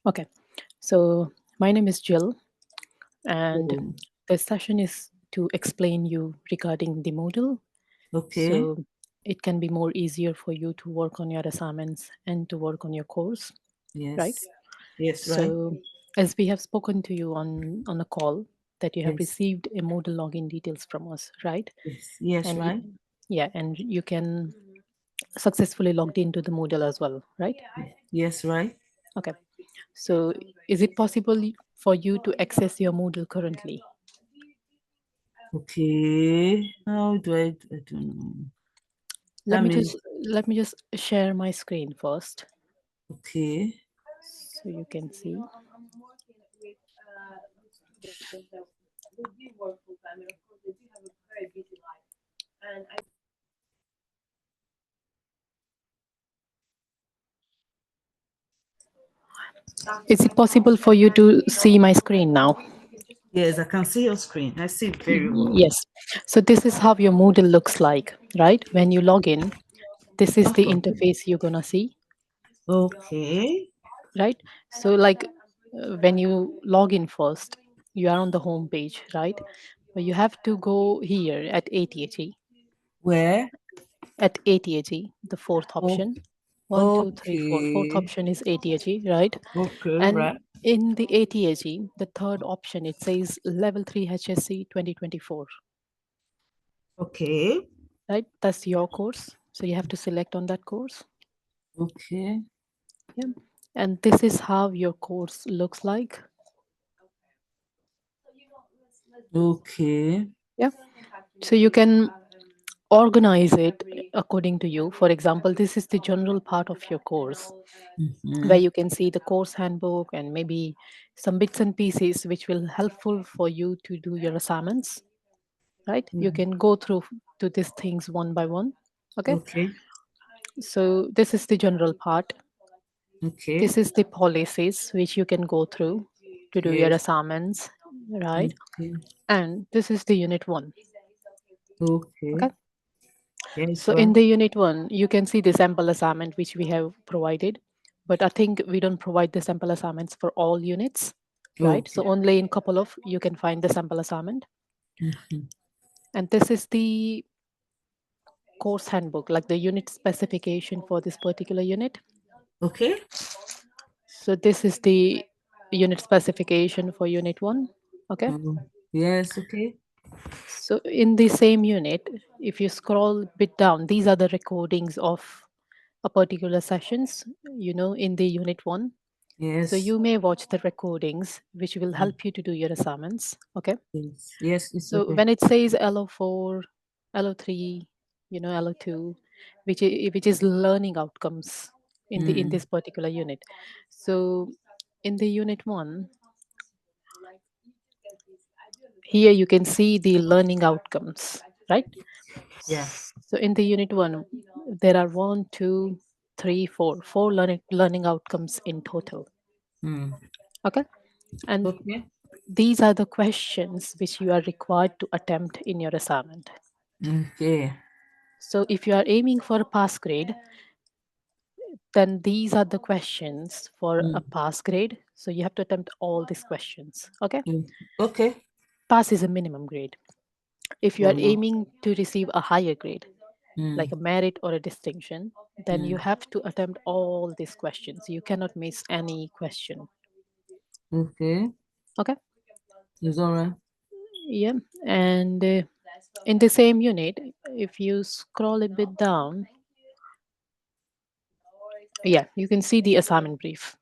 Okay, so my name is Jill, and Oh, this session is to explain you regarding the Moodle, okay. so it can be more easier for you to work on your assignments and to work on your course, right? Yes. Yes, right. So as we have spoken to you on a call that you have Yes. received a Moodle login details from us, right? Yes. Yes, And right. yeah, and you can successfully logged into the Moodle as well, right? Yes, right. Okay. So is it possible for you to access your Moodle currently? Okay. How do I don't know. Let That me means just let me just share my screen first okay. so you can see. Is it possible for you to see my screen now? Yes, I can see your screen. I see it very well. Yes. So this is how your Moodle looks like, right? When you log in, this is the Oh, interface you're gonna see, okay. right? So like when you log in first, you are on the home page, right? But you have to go here at ATHE, Where? at ATHE, the fourth Oh, option. One, two, three, four. Fourth okay. option is ATHE, right? Okay, And right. in the ATHE, the third option, it says Level 3 HSC 2024, Okay. right? That's your course. So you have to select on that course. Okay. Yeah. And this is how your course looks like. Okay. Yeah. So you can organize it according to you. For example, this is the general part of your course where Mm-hmm. you can see the course handbook and maybe some bits and pieces which will helpful for you to do your assignments, right? You Mm, can go through to these things one by one. Okay. okay. So this is the general part. Okay. This is the policies which you can go through to do your Yes. assignments, right? Okay. And this is the unit 1. Okay. Okay. Yes, So in right. the unit 1, you can see the sample assignment which we have provided, but I think we don't provide the sample assignments for all units, right? Okay. So only in couple of you can find the sample assignment. Mm-hmm. And this is the course handbook, like the unit specification for this particular unit. Okay. So this is the unit specification for unit 1. Okay. Yes, okay. So in the same unit, if you scroll a bit down, these are the recordings of a particular sessions, in the unit 1. So Yes. you may watch the recordings, which will Mm, help you to do your assignments. Okay. yes. Yes, it's So okay. when it says LO4, LO3, LO2, which is learning outcomes in Mm, this particular unit. So in the unit 1, here you can see the learning outcomes, right? yeah. So in the unit 1, there are one, two, three, four learning outcomes in total. Mm, Okay. And okay. these are the questions which you are required to attempt in your assignment. Okay. So if you are aiming for a pass grade, then these are the questions for a Mm, pass grade. So you have to attempt all these questions. Okay. mm, okay. Pass is a minimum grade. If you Oh are no. aiming to receive a higher grade, Mm, like a merit or a distinction, then you mm, have to attempt all these questions. You cannot miss any question. okay. Okay. It's all right. Yeah. And in the same unit, if you scroll a bit down, yeah, you can see the assignment brief.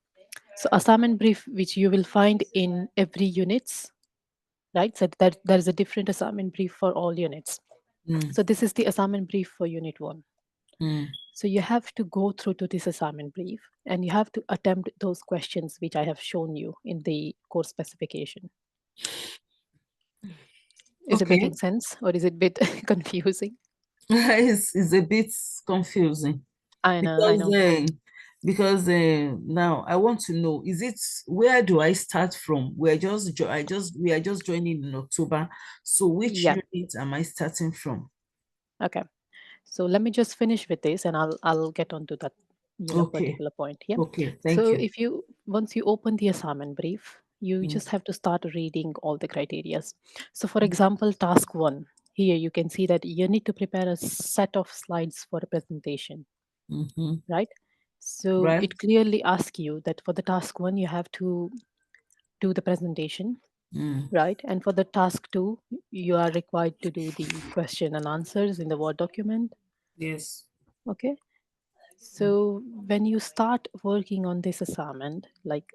So assignment brief, which you will find in every units, right? So that there is a different assignment brief for all units. Mm, So this is the assignment brief for unit 1. mm, So you have to go through to this assignment brief and you have to attempt those questions which I have shown you in the course specification. Is it okay. making sense or is it a bit confusing? It's a bit confusing I know, I because know. now I want to know, is it, where do I start from? We are just joining in October. So which Yeah. unit am I starting from? Okay. So let me just finish with this and I'll get on to that Okay. particular point. Yeah. Okay. Thank So you. if you once you open the assignment brief, you Mm, just have to start reading all the criterias. So for example, task 1, here you can see that you need to prepare a set of slides for a presentation, mm-hmm. right? So Right. it clearly asks you that for the task 1 you have to do the presentation, Mm, right? And for the task 2 you are required to do the question and answers in the Word document. yes. Okay. So when you start working on this assignment, like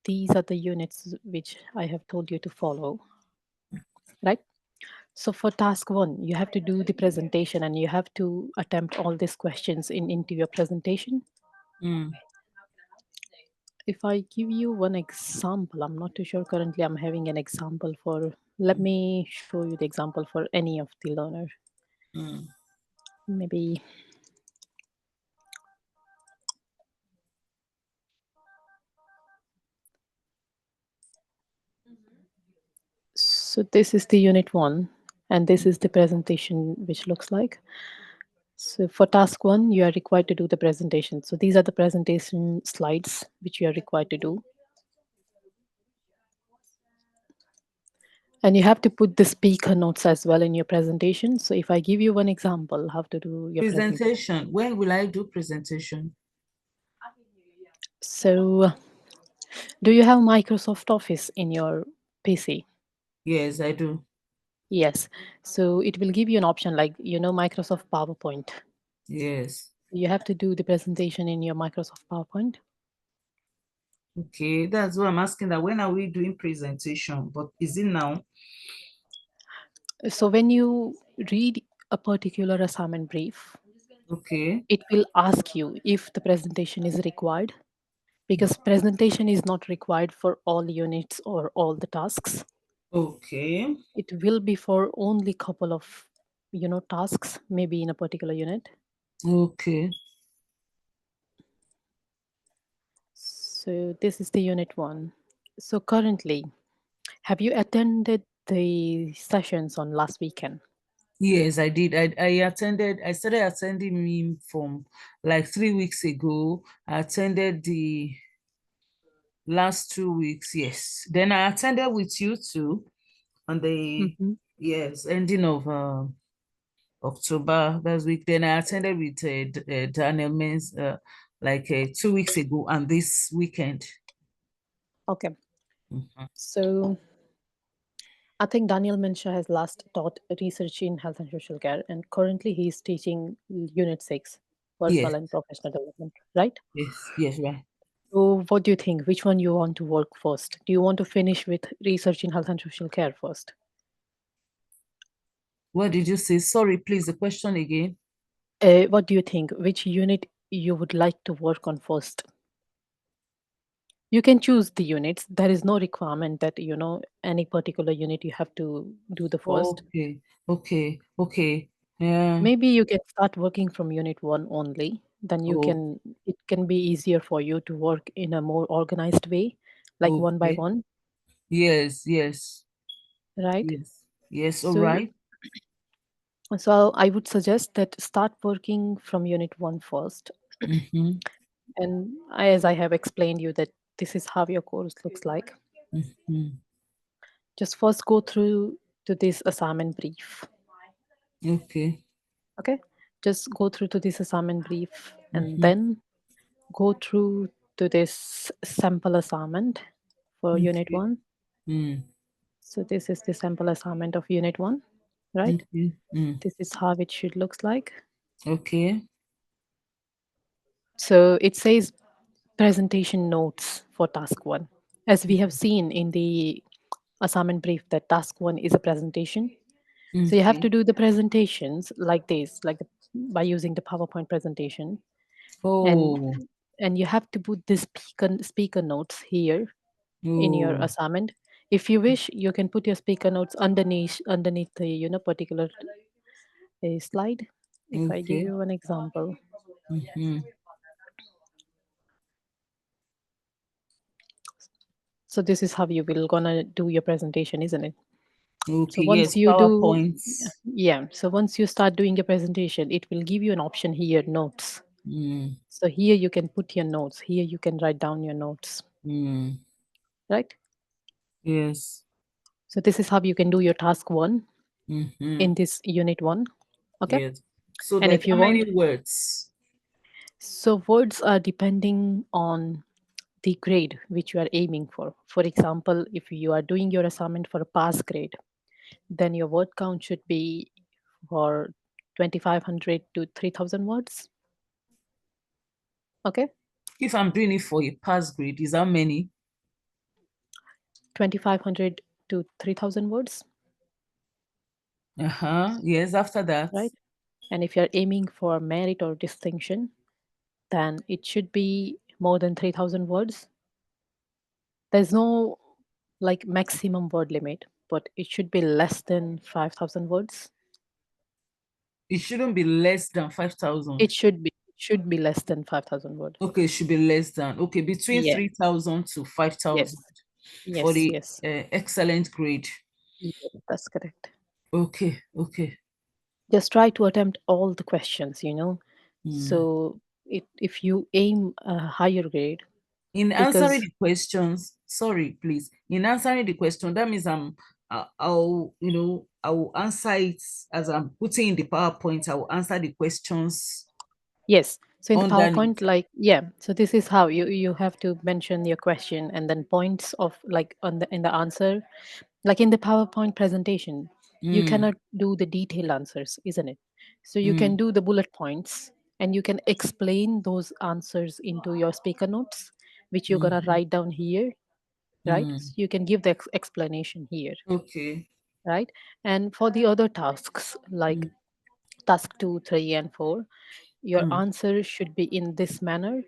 these are the units which I have told you to follow, right? So for task 1, you have to do the presentation and you have to attempt all these questions into your presentation. Mm, If I give you one example, I'm not too sure currently I'm having an example for, let me show you the example for any of the learner. mm. Maybe, so this is the unit 1 and this is the presentation which looks like. So for task 1, you are required to do the presentation. So these are the presentation slides which you are required to do. And you have to put the speaker notes as well in your presentation. So if I give you one example how to do your presentation. Presentation. When will I do presentation? So do you have Microsoft Office in your PC? Yes, I do. Yes. So it will give you an option like, Microsoft PowerPoint. Yes. You have to do the presentation in your Microsoft PowerPoint. Okay, that's what I'm asking. That when are we doing presentation? But is it now? So when you read a particular assignment brief, Okay. it will ask you if the presentation is required, because presentation is not required for all units or all the tasks. Okay. It will be for only couple of tasks, maybe in a particular unit. Okay. So this is the unit 1. So currently, have you attended the sessions on last weekend? Yes, I did. I started attending me from like 3 weeks ago. I attended the last 2 weeks, yes. Then I attended with you too on the, Hmm. yes, ending of October, that's week. Then I attended with Daniel Men's like 2 weeks ago and this weekend. Okay. Mhm. So I think Daniel Mensha has last taught research in health and social care, and currently he is teaching Unit 6, Yes, personal and professional development, right? yes, yes, right. So, what do you think? Which one you want to work first? Do you want to finish with research in health and social care first? What did you say? Sorry, please, the question again. What do you think? Which unit you would like to work on first? You can choose the units. There is no requirement that any particular unit you have to do the first. Okay, okay, okay. Yeah. Maybe you can start working from unit 1 only. Then Oh, it can be easier for you to work in a more organized way, like one by okay. one, Yes, yes, right? yes, yes. All So, right. so I would suggest that start working from unit 1 first. Mm-hmm, And as I have explained you that this is how your course looks like. mm-hmm. Just first go through to this assignment brief. Okay. Okay? Just go through to this assignment brief and Mm-hmm. then go through to this sample assignment for unit Okay. 1. Mm. So this is the sample assignment of unit 1, right? Okay. Mm. This is how it should looks like. Okay. So it says presentation notes for task 1. As we have seen in the assignment brief that task 1 is a presentation. So you have Okay. to do the presentations like this, by using the PowerPoint presentation, and Oh, and you have to put the speaker notes here in your oh, assignment. If you wish, you can put your speaker notes underneath the particular slide. If I give okay. you an example, Mm-hmm. so this is how you will gonna do your presentation, isn't it? So Okay. once Yes, you do, PowerPoints. yeah. So once you start doing your presentation, it will give you an option here, notes. Mm. So here you can put your notes. Here you can write down your notes, Mm. right? Yes. So this is how you can do your task one Mm-hmm. in this unit one. Okay. Yes. So And like if you how want, many words? so words are depending on the grade which you are aiming for. For example, if you are doing your assignment for a pass grade, then your word count should be for 2500 to 3000 words. Okay. If I'm doing it for a pass grade, is how many? 2500 to 3000 words, Uh-huh. Yes, after that. right? And if you're aiming for merit or distinction, then it should be more than 3000 words. There's no like maximum word limit, but it should be less than 5000 words. It shouldn't be less than 5,000. It should be less than 5000 words. Okay, it should be less than. Okay, between Yeah. 3,000 to 5,000 Yes. for Yes. the Yes. excellent grade. Yes, that's correct. Okay, okay. Just try to attempt all the questions, Mm. so if you aim a higher grade, In answering because the questions, sorry, please. In answering the question, that means I'll I will answer it as I'm putting in the PowerPoint. I will answer the questions yes, so in the underneath. PowerPoint, like, yeah, so this is how you have to mention your question and then points of like on the in the answer, like in the PowerPoint presentation. You Mm, cannot do the detailed answers, isn't it? So you can mm, do the bullet points, and you can explain those answers into your speaker notes, which you're gonna mm, write down here, right? So mm. you can give the explanation here, Okay. right? And for the other tasks, like Mm, task 2, 3, and 4, your mm. answer should be in this manner.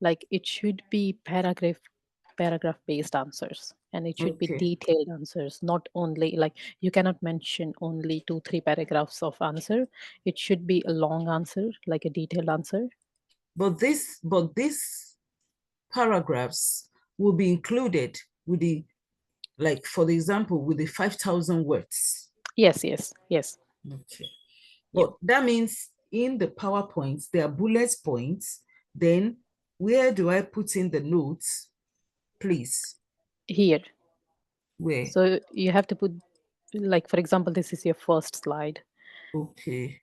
Like it should be paragraph based answers, and it should be Okay. detailed answers, not only like you cannot mention only 2 3 paragraphs of answer. It should be a long answer, like a detailed answer. But this paragraphs will be included with the, like for the example, with the 5,000 words. Yes, yes, yes. Okay. Yep. But that means in the PowerPoints, there are bullet points. Then where do I put in the notes, please? Here. Where? So you have to put, like for example, this is your first slide. Okay.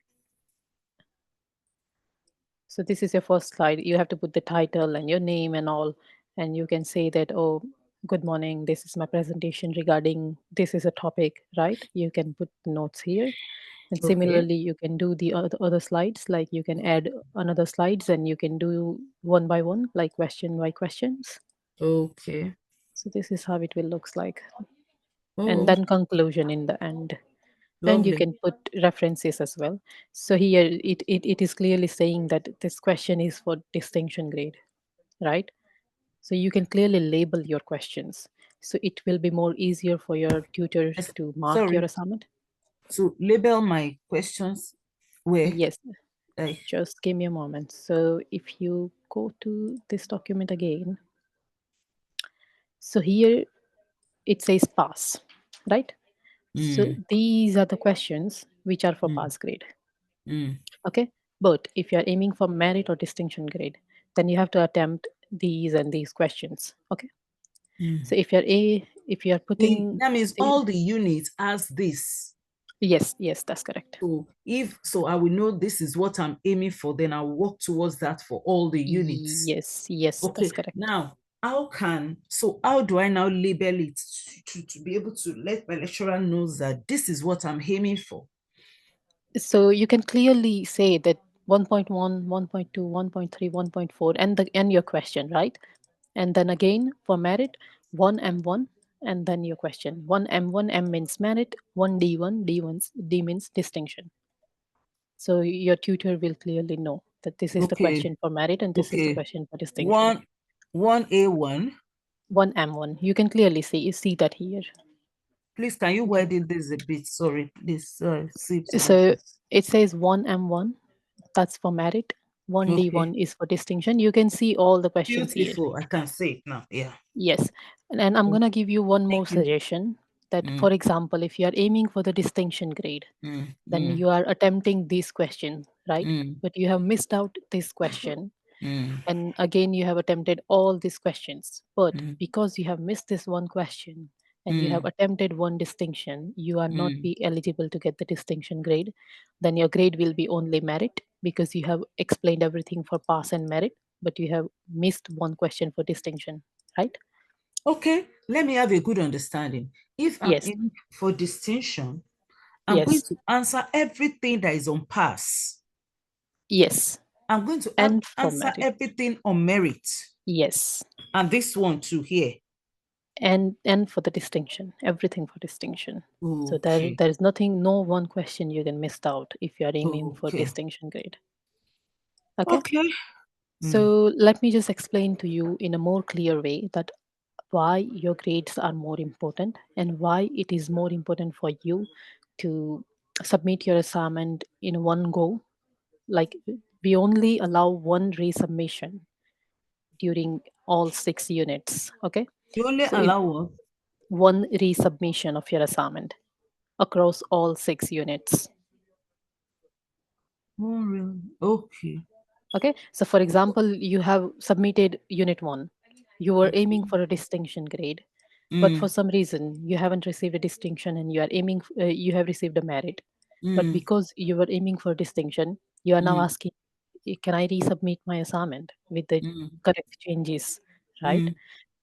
So this is your first slide. You have to put the title and your name and all, and you can say that, oh, good morning. This is my presentation regarding this is a topic, right? You can put notes here, and Okay. similarly, you can do the other slides. Like you can add another slides, and you can do one by one, like question by questions. Okay. So this is how it will looks like, and Oh, then conclusion in the end. And you lovely. can put references as well. So here it is clearly saying that this question is for distinction grade, right? So you can clearly label your questions, so it will be more easier for your tutors to mark your Sorry. assignment. To label my questions where Yes, I just give me a moment. So if you go to this document again, so here it says pass, right? So mm, these are the questions which are for mm, pass grade. mm, Okay, but if you are aiming for merit or distinction grade, then you have to attempt these and these questions. Okay, so mm. if you are putting That means the, all the units has this. yes, yes, that's correct. So if so, I will know this is what I'm aiming for, then I'll work towards that for all the units. Yes, yes, that's Okay, correct. now how do I now label it to be able to let my lecturer knows that this is what I'm aiming for? So you can clearly say that 1.1, 1.2, 1.3, 1.4, and your question, right? And then again for merit, 1M1, and then your question. 1M1, M means merit, 1D1, D means distinction. So your tutor will clearly know that this is the Okay, question for merit and this is the okay. question for distinction. One A1. 1M1. You can clearly see that here. Please, can you Okay. widen this a bit? Sorry, please. See to read So this. it says 1M1, that's for merit. Okay, 1D1 is for distinction. You can see all the questions here. beautiful. I can say it now. Yeah. Yes. And I'm going to give you one more Thank you. suggestion that, Mm, for example, if you are aiming for the distinction grade, mm, then mm, you are attempting these questions. right? mm, But you have missed out this question, mm, and again you have attempted all these questions, but mm, because you have missed this one question and you have mm. attempted one distinction, you are not Mm. be eligible to get the distinction grade. Then your grade will be only merit, because you have explained everything for pass and merit, but you have missed one question for distinction, right? Okay, let me have a good understanding. If I'm Yes. in for distinction, I'm going Yes. to answer everything that is on pass. Yes. I'm going to And for answer merit. everything on merit. Yes. And this one too here. And for the distinction, everything for distinction. So Okay, there is nothing, no one question you can miss out if you are aiming for okay, distinction grade. Okay. okay. Mm. So let me just explain to you in a more clear way that why your grades are more important and why it is more important for you to submit your assignment in one go. Like, we only allow one resubmission during all 6 units. Okay. You only So allow what? one resubmission of your assignment across all 6 units. Oh, really? Okay. Okay. So for example, you have submitted unit 1, you were aiming Okay. for a distinction grade, but for Mm, some reason you haven't received a distinction and you are aiming you have received a merit, but mm, because you were aiming for distinction, you are now mm, asking, can I resubmit my assignment with the mm, correct changes, right? mm.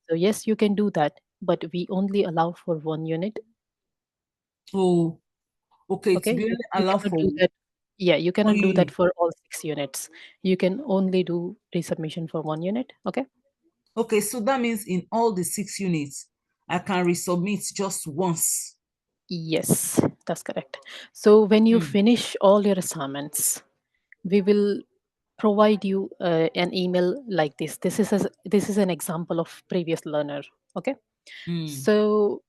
So yes, you can do that, but we only allow for 1 unit. Oh, okay. To Okay, be only you allow cannot for do that. Yeah, you one cannot do that unit. for all 6 units. You can only do resubmission for 1 unit. Okay. Okay, so that means in all the 6 units, I can resubmit just once. Yes, that's correct. So when you Mm, finish all your assignments, we will provide you an email like this. This is an example of previous learner. Okay. mm, So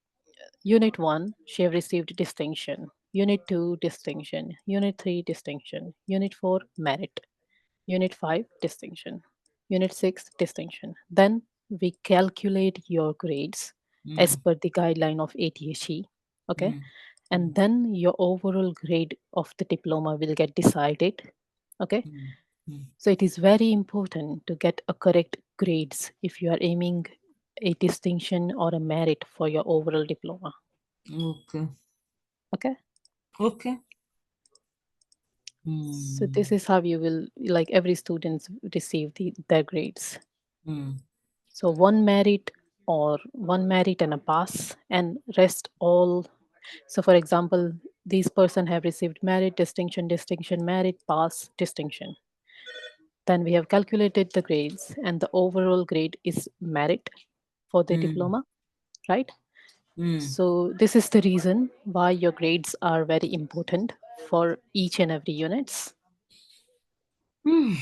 unit 1, she have received distinction. Unit 2, distinction. Unit 3, distinction. Unit 4, merit. Unit 5, distinction. Unit 6, distinction. Then we calculate your grades as mm, per the guideline of ATHE. Okay. mm, And then your overall grade of the diploma will get decided. Okay. mm, mm, So it is very important to get a correct grades if you are aiming a distinction or a merit for your overall diploma. mm. Okay, Okay. okay. So Mm, this is how you will, like, every students receive their grades. mm, So one merit and a pass, and rest all. So for example, these person have received merit, distinction, distinction, merit, pass, distinction. Then we have calculated the grades, and the overall grade is merit for the mm, diploma, right? mm, So this is the reason why your grades are very important for each and every units, mm,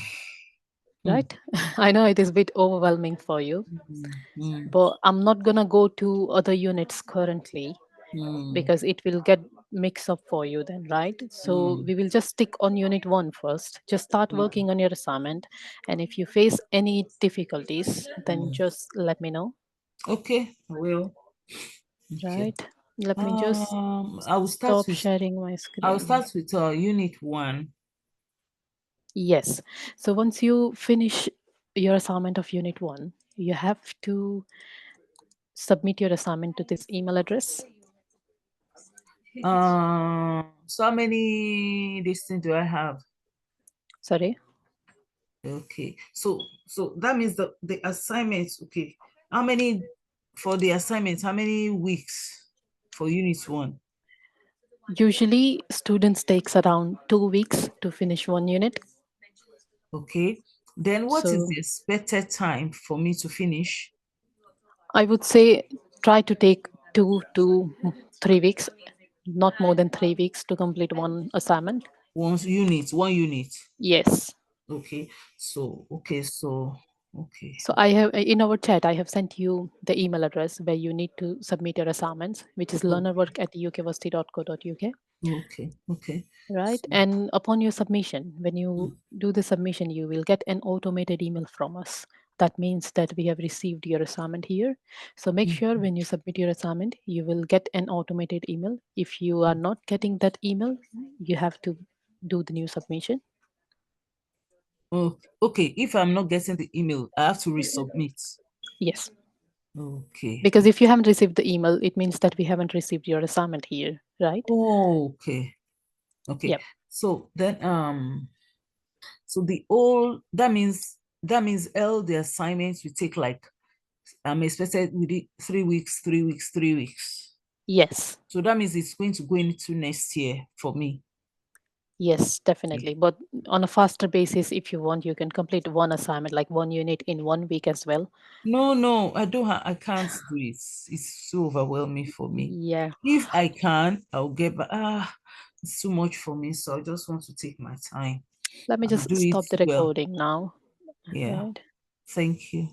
mm, right? I know it is a bit overwhelming for you, mm, mm, but I'm not gonna go to other units currently mm, because it will get mixed up for you then, right? So mm. we will just stick on unit 1 first. Just start Okay, working on your assignment, and if you face any difficulties, then mm. just let me know, Okay, I will. Okay. right? Let me just I will start stop with sharing my I'll screen. start with unit one. Yes. So once you finish your assignment of unit 1, you have to submit your assignment to this email address. So how many this thing do I have? Sorry. Okay. So that means the assignments, okay. How many for the assignments? How many weeks for unit one? Usually students takes around 2 weeks to finish one unit. Okay. Then what is So the expected time for me to finish? I would say try to take 2 to 3 weeks, not more than 3 weeks to complete one assignment. One unit. Yes. Okay. Okay. So I have in our chat, I have sent you the email address where you need to submit your assignments, which is Oh, learnerwork at ukversity.co.uk. okay. Okay. Right. So, And upon your submission, when you mm, do the submission, you will get an automated email from us. That means that we have received your assignment here. So make mm, sure when you submit your assignment, you will get an automated email. If you are not getting that email, you have to do the new submission. Oh, okay. If I'm not getting the email, I have to resubmit. Yes. Okay. Because if you haven't received the email, it means that we haven't received your assignment here, right? Oh, okay. Okay. Yep. So then so the all that means all the assignments we take like I'm expected within 3 weeks, 3 weeks, 3 weeks. Yes. So that means it's going to go into next year for me. Yes, Okay. definitely. But on a faster basis, if you want, you can complete one assignment, like one unit in 1 week as well. No, no, I don't I can't do it. It's so overwhelming for me. Yeah. If I can, I'll get back. It's too much for me. So I just want to take my time Let me and just do it stop the well. recording now. Yeah. Right. Thank you.